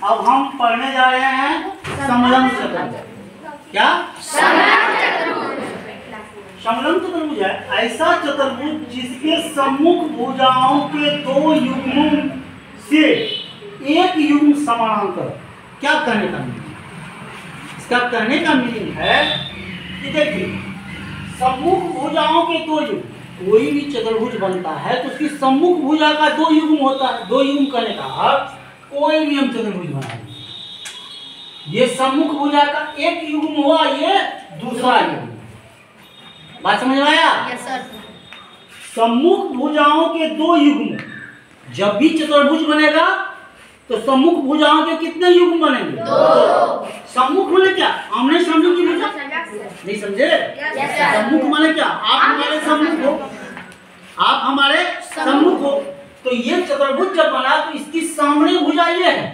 अब हम पढ़ने जा रहे हैं समलंब चतुर्भुज। क्या समलंब चतुर्भुज है ऐसा चतुर्भुज जिसके सम्मुख भुजाओं के दो युग्मों से एक युग्म समानांतर। क्या कहने का मीनिंग? इसका कहने का मीनिंग है कि देखिए सम्मुख भुजाओं के दो युग्म, कोई भी चतुर्भुज बनता है तो उसकी सम्मुख भुजा का दो युग्म होता है। दो युग्म करने का अर्थ कोई भी हम चतुर्भुज बनाएंगे, ये सम्मुख भुजा का एक युग्म हुआ, ये दूसरा युग्म। बात समझ में आया? Yes sir. सम्मुख भुजाओं के दो युग्म, जब भी चतुर्भुज बनेगा तो सम्मुख भुजाओं के कितने युग्म बनेंगे? दो। सम्मुख माने क्या? आमने सामने की भुजा। नहीं समझे? सम्मुख माने क्या? आप हमारे सम्मुख हो, आप हमारे सम्मुख हो। तो ये चतुर्भुज जब बना तो इसकी सामने भुजा ये है,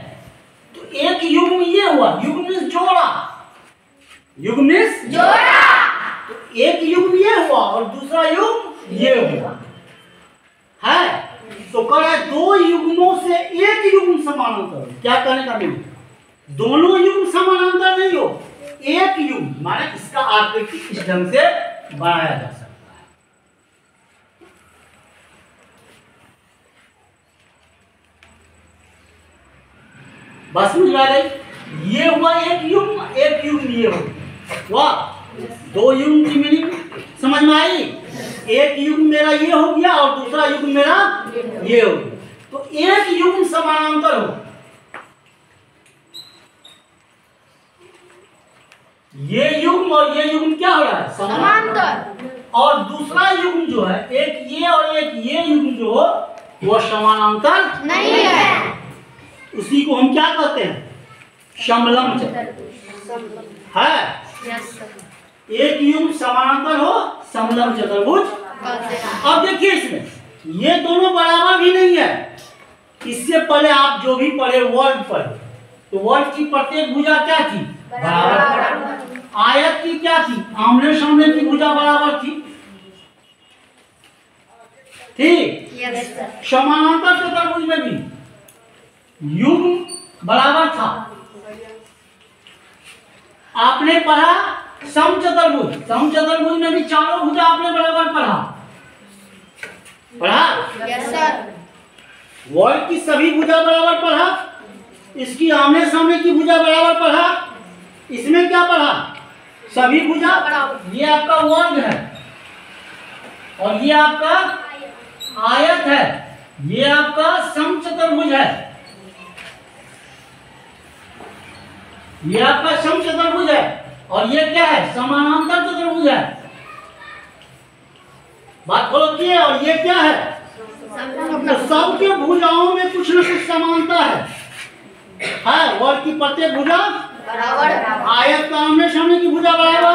तो एक युग्म ये हुआ, युग्म जोड़ा, युग्म जोड़ा। तो एक युग्म ये हुआ और दूसरा युग्म ये हुआ है। तो कह रहा है दो युग्मों से एक युग्म समानांतर। क्या कहने का मीनिंग? दोनों युग्म समानांतर नहीं हो, एक युग्म माने इसका आकृति इस ढंग से बनाया जा सकता है। बस समझ में आ गई? ये हुआ एक युग्म ये हुआ। दो युग्म की मीनिंग समझ में आई? एक युग्म मेरा ये हो गया और दूसरा युग्म मेरा ये हो गया, तो एक युग्म समानांतर हो। ये युग्म और ये युग्म क्या हो रहा है? समांतर। और दूसरा युग्म जो है, एक ये और एक ये युग्म जो हो वो समानांतर नहीं है। उसी को हम क्या कहते हैं? समलंब चतुर्भुज है। Yes sir. एक युग्म समानांतर हो, समलंब चतुर्भुज। अब देखिए इसमें ये दोनों बराबर भी नहीं है। इससे पहले आप जो भी पढ़े वर्ग पढ़े, तो वर्ग की प्रत्येक भुजा क्या थी? बराबर। आयत की क्या थी? आमने सामने की भुजा बराबर थी। ठीक। Yes sir. समानांतर चतुर्भुज में भी युग्म बराबर था। आपने पढ़ा समचतुर्भुज, समचतुर्भुज में भी चारों भुजा आपने बराबर पढ़ा। Yes sir. वर्ग की सभी भुजा बराबर पढ़ा, इसकी आमने सामने की भुजा बराबर पढ़ा, इसमें क्या पढ़ा? सभी भुजा। ये आपका वर्ग है और ये आपका आयत है, ये आपका समचतुर्भुज है, ये आपका समचतुर्भुज है और ये क्या है? समानांतर चतुर्भुज है। बात बोलो की। और ये क्या है? तो सबके भुजाओं में कुछ न कुछ समानता है। वर्ग की प्रत्येक भुजा बराबर। आयत का आमने सामने की भुजा बराबर,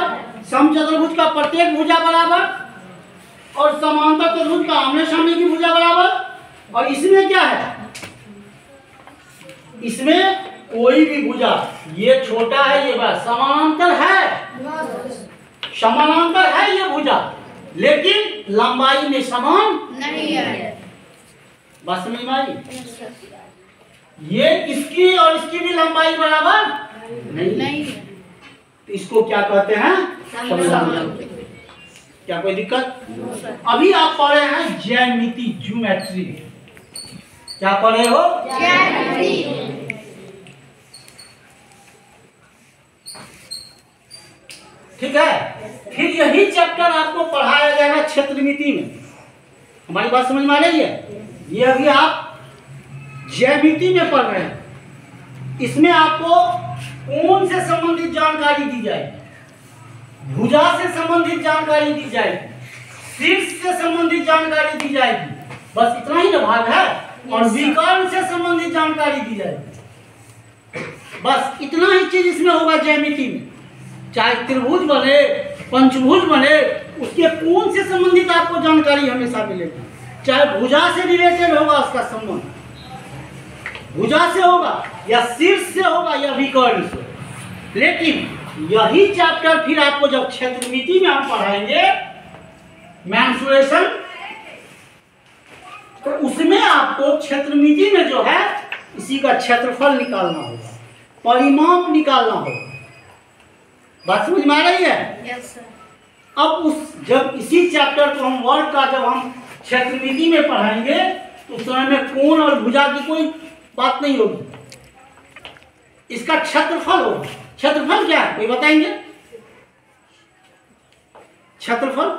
समचतुर्भुज का प्रत्येक भुजा बराबर और समांतर चतुर्भुज का आमने सामने की भुजा बराबर। और इसमें क्या है? इसमें कोई भी भुजा, ये छोटा है ये बड़ा, समानांतर है, समानांतर है ये भुजा, लेकिन लंबाई में समान नहीं है। बस समझ में आई? ये इसकी और इसकी भी लंबाई बराबर नहीं है। तो इसको क्या कहते हैं? समलंब। क्या कोई दिक्कत? अभी आप पढ़ रहे हैं ज्यामिति, ज्योमेट्री। क्या पढ़ रहे हो? ज्यामिति। ठीक है। फिर यही चैप्टर आपको पढ़ाया जाएगा क्षेत्रमिति में। हमारी बात समझ में आ रही है? ये अभी आप ज्यामिति में पढ़ रहे हैं। इसमें आपको कोण से संबंधित जानकारी दी जाएगी, भुजा से संबंधित जानकारी दी जाएगी, शीर्ष से संबंधित जानकारी दी जाएगी। बस इतना ही ना भाग है। और विकर्ण से संबंधित जानकारी दी जाएगी। बस इतना ही चीज इसमें होगा ज्यामिति में। चाहे त्रिभुज बने, पंचभुज बने, उसके कोण से संबंधित आपको जानकारी हमेशा मिलेगी। चाहे भुजा से रिलेटेड होगा उसका संबंध, भुजा से होगा या शीर्ष से होगा या विकर्ण से। लेकिन यही चैप्टर फिर आपको जब क्षेत्रमिति में हम पढ़ाएंगे मेंसुरेशन, तो उसमें आपको क्षेत्रमिति में जो है इसी का क्षेत्रफल निकालना होगा, परिमाप निकालना होगा। बात समझ में आ रही है? Yes sir. अब जब इसी चैप्टर को हम वर्ग का जब हम क्षेत्रमिति में पढ़ाएंगे तो उस समय में कोण और भुजा की कोई बात नहीं होगी, इसका क्षेत्रफल होगा। क्षेत्रफल क्या है कोई बताएंगे? क्षेत्रफल,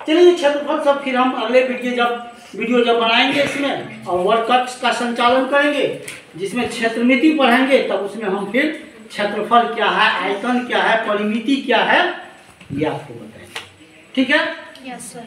चलिए क्षेत्रफल सब फिर हम अगले वीडियो जब बनाएंगे इसमें और वर्ग का संचालन करेंगे जिसमें क्षेत्रमिति पढ़ेंगे, तब उसमें हम फिर क्षेत्रफल क्या है, आयतन क्या है, परिमिति क्या है, ये आपको बताएंगे। ठीक है? Yes sir.